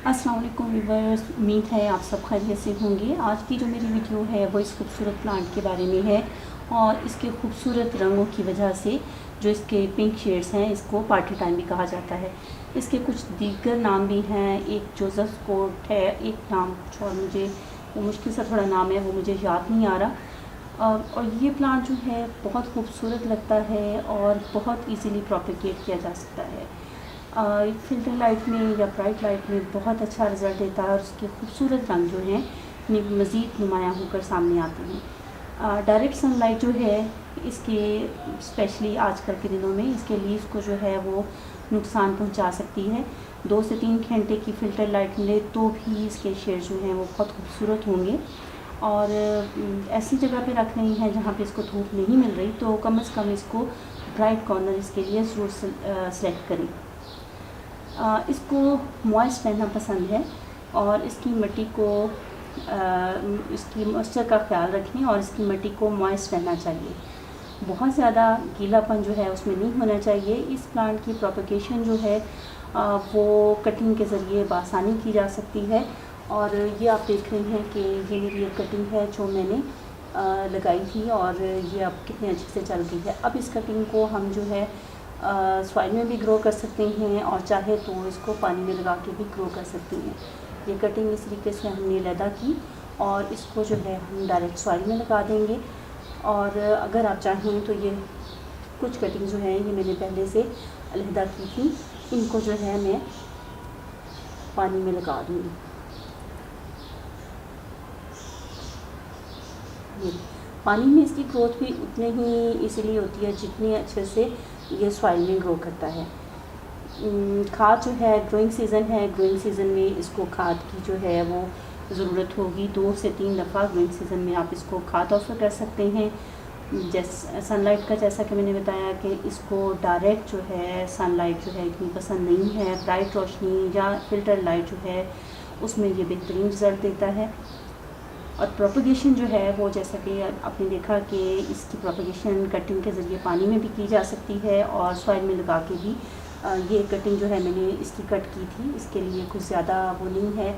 अस्सलाम वालेकुम व्यूअर्स, उम्मीद है आप सब खैरियत से होंगे। आज की जो मेरी वीडियो है वो इस खूबसूरत प्लांट के बारे में है और इसके खूबसूरत रंगों की वजह से जो इसके पिंक शेड्स हैं इसको पार्टी टाइम भी कहा जाता है। इसके कुछ दीगर नाम भी हैं, एक जोसेफ कोट है, एक नाम कुछ और मुझे वो मुश्किल सा थोड़ा नाम है वो मुझे याद नहीं आ रहा। और ये प्लांट जो है बहुत खूबसूरत लगता है और बहुत इजीली प्रोपेगेट किया जा सकता है। फ़िल्टर लाइट में या ब्राइट लाइट में बहुत अच्छा रिज़ल्ट देता है और उसके खूबसूरत रंग जो हैं मज़ीद नुमायाँ होकर सामने आते हैं। डायरेक्ट सनलाइट जो है इसके स्पेशली आजकल के दिनों में इसके लीव्स को जो है वो नुकसान पहुंचा सकती है। 2 से 3 घंटे की फ़िल्टर लाइट मिले तो भी इसके शेड जो हैं वो बहुत खूबसूरत होंगे। और ऐसी जगह पे रख रही हैं जहाँ पे इसको धूप नहीं मिल रही तो कम से कम इसको ब्राइट कॉर्नर इसके लिए ज़रूर सेलेक्ट करें। इसको मॉइस्ट रहना पसंद है और इसकी मिट्टी को इसकी मॉइस्चर का ख्याल रखें और इसकी मिट्टी को मॉइस्ट रहना चाहिए। बहुत ज़्यादा गीलापन जो है उसमें नहीं होना चाहिए। इस प्लांट की प्रोपेगेशन जो है वो कटिंग के ज़रिए बासानी की जा सकती है। और ये आप देख रहे हैं कि ये मेरी एक कटिंग है जो मैंने लगाई थी और ये अब कितनी अच्छे से चल गई है। अब इस कटिंग को हम जो है सॉइल में भी ग्रो कर सकते हैं और चाहे तो इसको पानी में लगा के भी ग्रो कर सकते हैं। ये कटिंग इस तरीके से हमने लदा की और इसको जो है हम डायरेक्ट सॉइल में लगा देंगे। और अगर आप चाहें तो ये कुछ कटिंग जो है ये मैंने पहले से अलहदा की थी, इनको जो है मैं पानी में लगा दूँगी। ये पानी में इसकी ग्रोथ भी उतनी ही इजीली होती है जितनी अच्छे से ये सॉइल में ग्रो करता है। खाद जो है ग्रोइंग सीज़न है, ग्रोइंग सीज़न में इसको खाद की जो है वो ज़रूरत होगी। 2 से 3 दफ़ा ग्रोइंग सीज़न में आप इसको खाद ऑफर कर सकते हैं। जैसे सनलाइट का जैसा कि मैंने बताया कि इसको डायरेक्ट जो है सनलाइट जो है इतनी पसंद नहीं है। ब्राइट रोशनी या फ़िल्टर लाइट जो है उसमें ये बेहतरीन रिज़ल्ट देता है। और प्रोपेगेशन जो है वो जैसा कि आपने देखा कि इसकी प्रोपेगेशन कटिंग के ज़रिए पानी में भी की जा सकती है और सॉइल में लगा के भी। ये कटिंग जो है मैंने इसकी कट की थी, इसके लिए कुछ ज़्यादा वो नहीं है।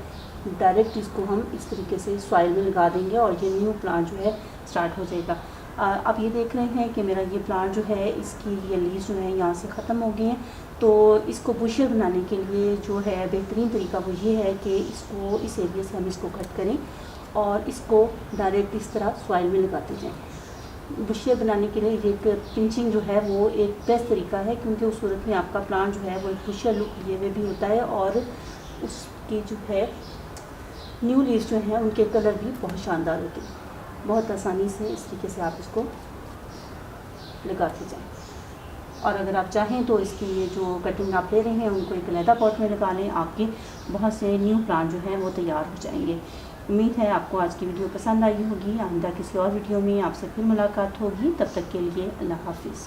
डायरेक्ट इसको हम इस तरीके से सॉइल में लगा देंगे और ये न्यू प्लांट जो है स्टार्ट हो जाएगा। आप ये देख रहे हैं कि मेरा ये प्लांट जो है इसकी ये लीव्स जो है यहाँ से ख़त्म हो गए हैं। तो इसको बुशर बनाने के लिए जो है बेहतरीन तरीका वो ये है कि इसको इस एरिया से हम इसको कट करें और इसको डायरेक्ट इस तरह सॉइल में लगाते जाएं। बुशियर बनाने के लिए एक पिंचिंग जो है वो एक बेस्ट तरीका है, क्योंकि उस सूरत में आपका प्लांट जो है वो एक बुशियर लुक लिए हुए भी होता है और उसकी जो है न्यू लीव्स जो हैं उनके कलर भी बहुत शानदार होते हैं। बहुत आसानी से इस तरीके से आप इसको लगाते जाएँ। और अगर आप चाहें तो इसकी ये जो कटिंग आप ले रहे हैं उनको एक अलहदा पॉट में लगा लें, आपके बहुत से न्यू प्लांट जो है वो तैयार हो जाएंगे। उम्मीद है आपको आज की वीडियो पसंद आई होगी। आइंदा किसी और वीडियो में आपसे फिर मुलाकात होगी। तब तक के लिए अल्लाह हाफिज़।